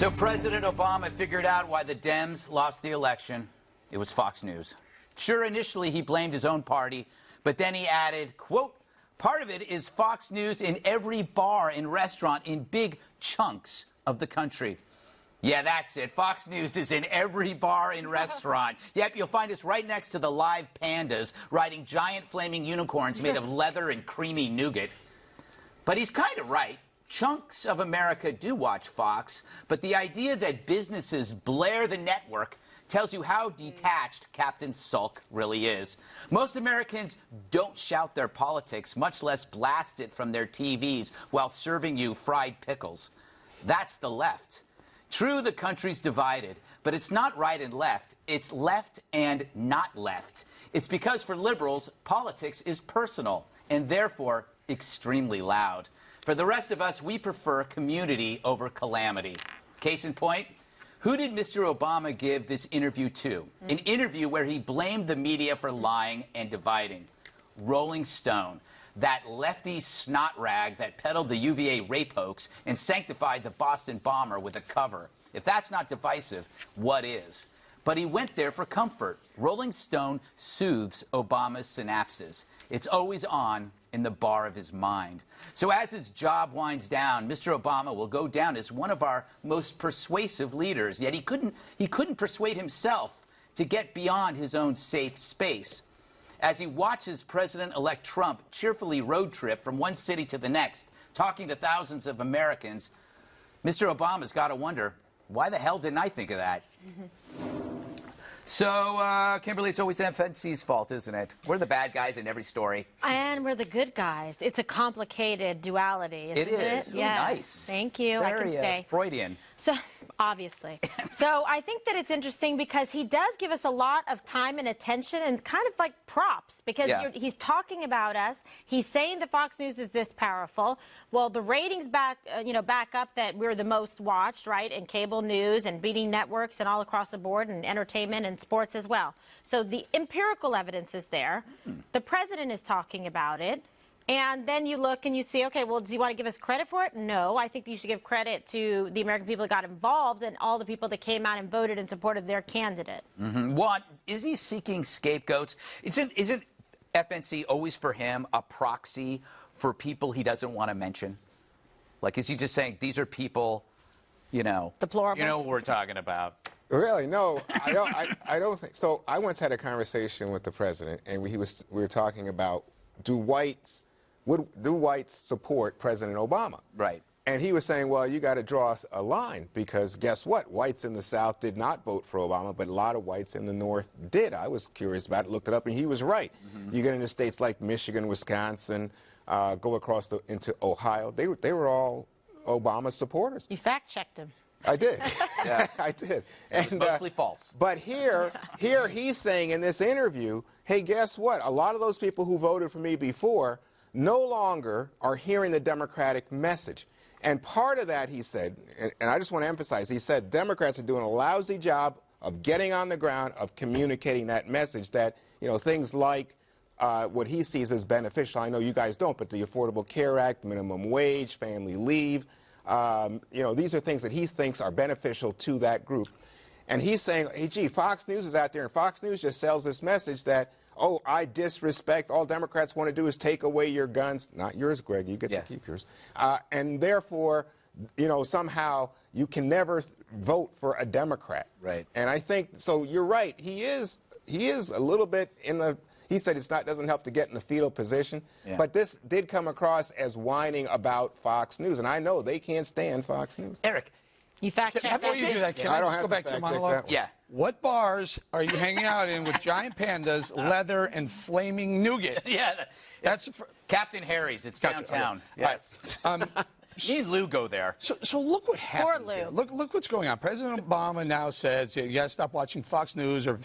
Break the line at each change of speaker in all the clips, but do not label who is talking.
So President Obama figured out why the Dems lost the election. It was Fox News. Sure, initially he blamed his own party, but then he added, quote, part of it is Fox News in every bar and restaurant in big chunks of the country. Yeah, that's it. Fox News is in every bar and restaurant. Yep, you'll find us right next to the live pandas riding giant flaming unicorns made of leather and creamy nougat. But he's kind of right. Chunks of America do watch Fox, but the idea that businesses blare the network tells you how detached Captain Sulk really is. Most Americans don't shout their politics, much less blast it from their TVs while serving you fried pickles. That's the left. True, the country's divided, but it's not right and left. It's left and not left. It's because for liberals, politics is personal and therefore extremely loud. For the rest of us, we prefer community over calamity. Case in point, who did Mr. Obama give this interview to? An interview where he blamed the media for lying and dividing. Rolling Stone, that lefty snot rag that peddled the UVA rape hoax and sanctified the Boston bomber with a cover. If that's not divisive, what is? But he went there for comfort. Rolling Stone soothes Obama's synapses. It's always on in the bar of his mind. So as his job winds down, Mr. Obama will go down as one of our most persuasive leaders. Yet he couldn't persuade himself to get beyond his own safe space. As he watches President-elect Trump cheerfully road trip from one city to the next, talking to thousands of Americans, Mr. Obama's got to wonder, why the hell didn't I think of that? So, Kimberly, it's always FNC's fault, isn't it? We're the bad guys in every story.
And we're the good guys. It's a complicated duality, isn't it?
It is. Ooh,
yeah.
Nice.
Thank you.
Very,
I can stay.
Freudian.
So, obviously. So I think that it's interesting because he does give us a lot of time and attention and kind of like props because he's talking about us. He's saying that Fox News is this powerful. Well, the ratings back up that we're the most watched, right, in cable news and beating networks and all across the board and entertainment and sports as well. So the empirical evidence is there. The president is talking about it. And then you look and you see, okay, well, do you want to give us credit for it? No, I think you should give credit to the American people that got involved and all the people that came out and voted in support of their candidate.
What, is he seeking scapegoats? Isn't FNC always for him a proxy for people he doesn't want to mention? Like, is he just saying, these are people, you know,
deplorables? You
know what we're talking about.
Really? No, I don't think so. I once had a conversation with the president, and we were talking about do whites support President Obama?
Right.
And he was saying, well, you got to draw a line because guess what? Whites in the South did not vote for Obama, but a lot of whites in the North did. I was curious about it, looked it up, and he was right. You get into states like Michigan, Wisconsin, go across into Ohio. They were all Obama supporters.
You fact-checked him.
I did. Yeah. I did.
It was mostly false.
But here he's saying in this interview, hey, guess what? A lot of those people who voted for me before no longer are hearing the Democratic message. And part of that, he said, and I just want to emphasize, he said Democrats are doing a lousy job of getting on the ground, of communicating that message that, you know, things like what he sees as beneficial. I know you guys don't, but the Affordable Care Act, minimum wage, family leave, you know, these are things that he thinks are beneficial to that group. And he's saying, hey, gee, Fox News is out there, and Fox News just sells this message that, oh, I disrespect, all Democrats want to do is take away your guns. Not yours, Greg, you get to keep yours. And therefore, you know, somehow you can never vote for a Democrat.
Right.
And I think, so you're right, he is a little bit in the, he said doesn't help to get in the fetal position, but this did come across as whining about Fox News, and I know they can't stand Fox News.
Eric.
You fact-check that?
Before you do that, can I just go back to the monologue?
Yeah.
What bars are you hanging out in with giant pandas, leather, and flaming nougat?
Yeah.
That's
Captain Harry's. It's downtown.
Yes.
Me and Lou go there.
So look what happened.
Poor Lou.
Look what's going on. President Obama now says you got to stop watching Fox News. Or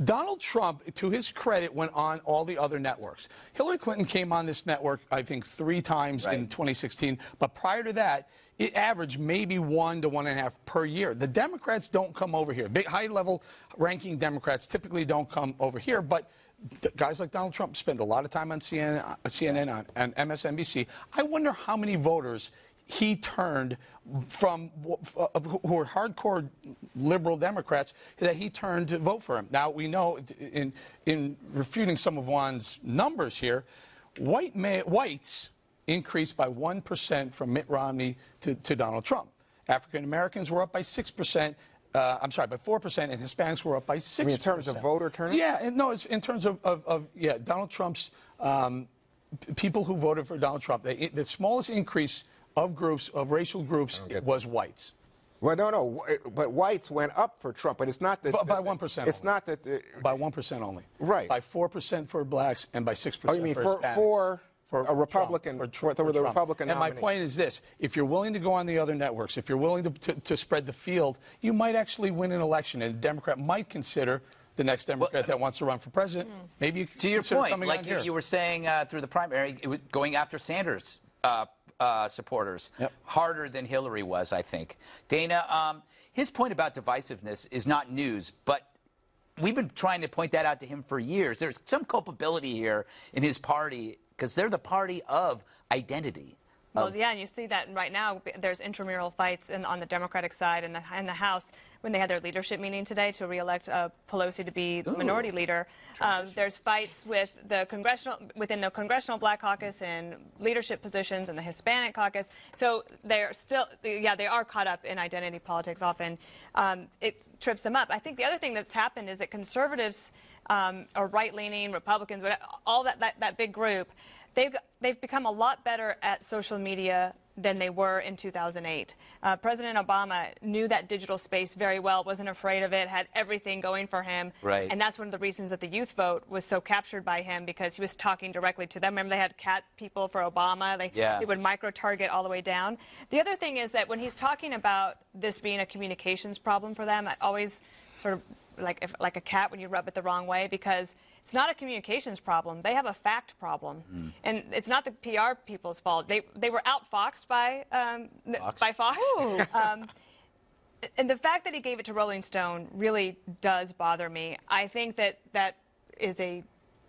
Donald Trump, to his credit, went on all the other networks. Hillary Clinton came on this network, I think, 3 times in 2016. But prior to that, it averaged maybe 1 to 1.5 per year. The Democrats don't come over here. Big, high-level ranking Democrats typically don't come over here. But guys like Donald Trump spend a lot of time on CNN, on MSNBC. I wonder how many voters he turned from who were hardcore liberal Democrats, that he turned to vote for him. Now, we know, in refuting some of Juan's numbers here, whites increased by 1% from Mitt Romney to Donald Trump. African Americans were up by 6%. I'm sorry, by 4%, and Hispanics were up by 6%.
I mean, in terms of voter turnout?
Yeah, no, it's in terms of Donald Trump's people who voted for Donald Trump. The smallest increase of groups, of racial groups, was whites.
Well, no, but whites went up for Trump, but it's not that...
By 1%.
It's not that...
By 1% only.
Right.
By 4% for blacks and by 6%
oh, you mean
for Hispanics.
For a Republican,
for the
Republican
nominee. And my point is this: if you're willing to go on the other networks, if you're willing to spread the field, you might actually win an election, and a Democrat might consider the next Democrat that wants to run for president. Maybe you
to your point, like you were saying through the primary, it was going after Sanders supporters harder than Hillary was, I think. Dana, his point about divisiveness is not news, but we've been trying to point that out to him for years. There's some culpability here in his party, because they're the party of identity.
Well, yeah, and you see that right now. There's intramural fights on the Democratic side in the House when they had their leadership meeting today to reelect Pelosi to be the minority leader. There's fights within the Congressional Black Caucus and leadership positions in the Hispanic caucus. So they're still, yeah, they are caught up in identity politics often. It trips them up. I think the other thing that's happened is that conservatives or right-leaning Republicans, all that big group, they've become a lot better at social media than they were in 2008. President Obama knew that digital space very well, wasn't afraid of it, had everything going for him.
Right.
And that's one of the reasons that the youth vote was so captured by him, because he was talking directly to them. Remember, they had cat people for Obama. They would micro-target all the way down. The other thing is that when he's talking about this being a communications problem for them, I always sort of like a cat when you rub it the wrong way, because it's not a communications problem. They have a fact problem. And it's not the PR people's fault. They were outfoxed by Fox. And the fact that he gave it to Rolling Stone really does bother me. I think that is a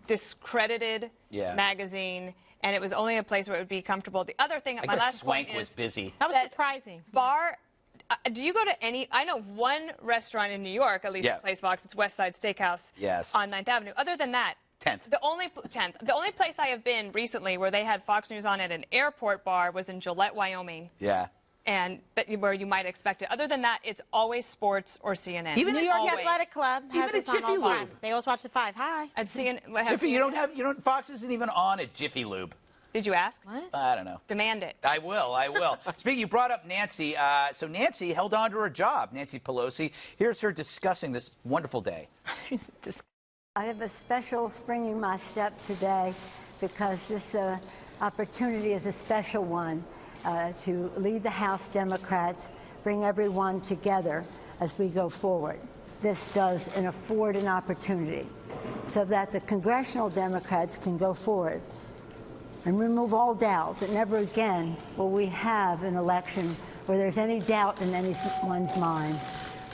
discredited magazine, and it was only a place where it would be comfortable. The other thing, my last point is,
was busy.
That was surprising.
Do you go to any? I know one restaurant in New York, at least that plays Fox. It's West Side Steakhouse on 9th Avenue. Other than that,
10th.
The only place I have been recently where they had Fox News on at an airport bar was in Gillette, Wyoming.
Yeah.
And where you might expect it. Other than that, it's always sports or CNN.
Even New York Athletic Club has
even
this on all the time. They always watch the 5. Hi.
At CNN.
Jiffy, Fox isn't even on at Jiffy Lube.
Did you ask?
What?
I don't know.
Demand it.
I will. Speaking, you brought up Nancy. So Nancy held on to her job, Nancy Pelosi. Here's her discussing this wonderful day.
I have a special spring in my step today because this opportunity is a special one to lead the House Democrats, bring everyone together as we go forward. This does afford an opportunity so that the congressional Democrats can go forward and remove all doubt that never again will we have an election where there's any doubt in anyone's mind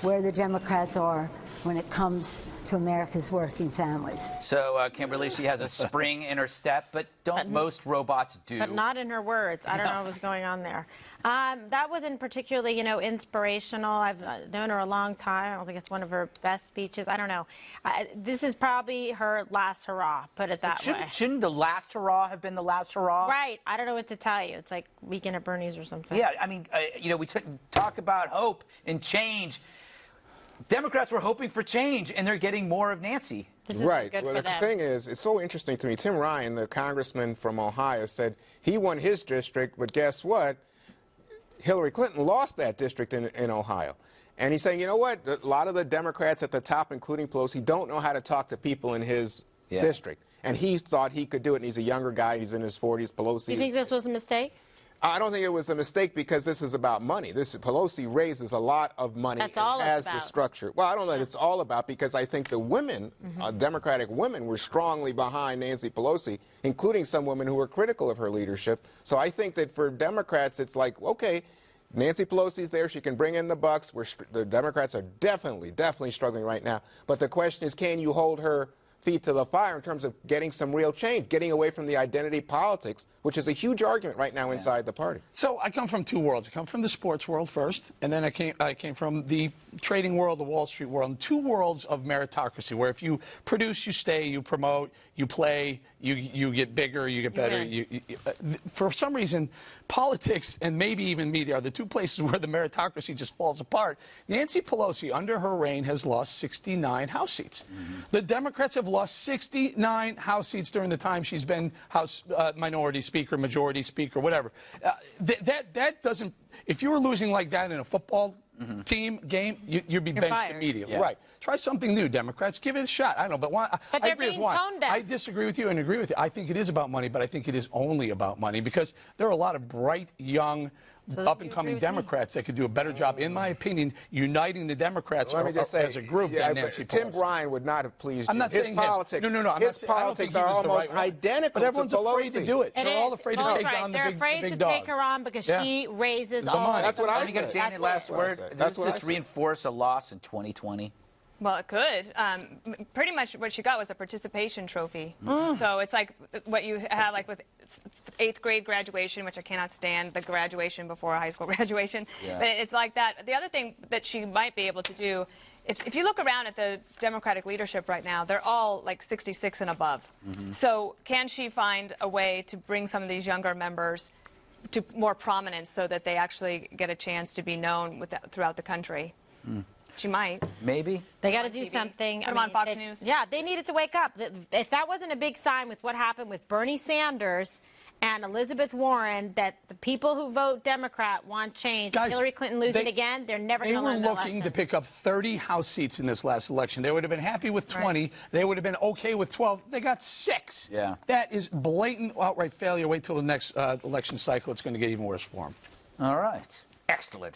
where the Democrats are when it comes to America's working families.
So, Kimberly, she has a spring in her step, but don't most robots do?
But not in her words. I don't know what's going on there. That wasn't particularly, inspirational. I've known her a long time. I don't think it's one of her best speeches. I don't know. This is probably her last hurrah, put it that way.
Shouldn't the last hurrah have been the last hurrah?
Right. I don't know what to tell you. It's like Weekend at Bernie's or something.
Yeah, I mean, we talk about hope and change. Democrats were hoping for change, and they're getting more of Nancy.
Right. Well, the thing is, it's so interesting to me. Tim Ryan, the congressman from Ohio, said he won his district, but guess what? Hillary Clinton lost that district in Ohio. And he's saying, you know what? A lot of the Democrats at the top, including Pelosi, don't know how to talk to people in his district. And he thought he could do it, and he's a younger guy. He's in his 40s. Pelosi.
Do you think this was a mistake?
I don't think it was a mistake because this is about money. Pelosi raises a lot of money.
That's all
has
it's about.
The structure. Well, I don't know that it's all about, because I think the women, Democratic women, were strongly behind Nancy Pelosi, including some women who were critical of her leadership. So I think that for Democrats, it's like, okay, Nancy Pelosi's there. She can bring in the bucks. The Democrats are definitely struggling right now. But the question is, can you hold her feet to the fire in terms of getting some real change, getting away from the identity politics, which is a huge argument right now inside the party.
So I come from two worlds. I come from the sports world first, and then I came from the trading world, the Wall Street world, and two worlds of meritocracy, where if you produce, you stay, you promote, you play, you get bigger, you get better. For some reason, politics and maybe even media are the two places where the meritocracy just falls apart. Nancy Pelosi, under her reign, has lost 69 House seats. The Democrats have lost 69 House seats during the time she's been House Minority Speaker, Majority Speaker, whatever. That doesn't. If you were losing like that in a football team game, you'd be benched immediately. Right. Try something new, Democrats. Give it a shot. I don't know, but
they're being tone deaf.
I disagree with you and agree with you. I think it is about money, but I think it is only about money because there are a lot of bright, young, up-and-coming Democrats that could do a better job, in my opinion, uniting the Democrats as a group than Nancy Pelosi.
Tim Bryan would not have pleased you.
I'm not saying
politics.
No.
His politics are almost identical.
But everyone's
to Pelosi.
afraid to do it. They're all afraid to take on the big dog.
They're afraid to take her on because she raises all
money.
That's what I
said. Let me get Daniel last word. Does this reinforce a loss in 2020?
Well, it could. Pretty much what she got was a participation trophy. So it's like what you have like with 8th grade graduation, which I cannot stand, the graduation before high school graduation. But it's like that. The other thing that she might be able to do, if you look around at the Democratic leadership right now, they're all like 66 and above. So can she find a way to bring some of these younger members to more prominence so that they actually get a chance to be known throughout the country? She might.
Maybe.
They got to do something.
Put them on Fox News.
Yeah, they needed to wake up. If that wasn't a big sign with what happened with Bernie Sanders and Elizabeth Warren, that the people who vote Democrat want change.
Guys,
Hillary Clinton losing again, they're never going to learn that lesson.
They were looking to pick up 30 House seats in this last election. They would have been happy with 20. They would have been okay with 12. They got 6.
Yeah.
That is blatant, outright failure. Wait till the next election cycle. It's going to get even worse for them.
All right. Excellent.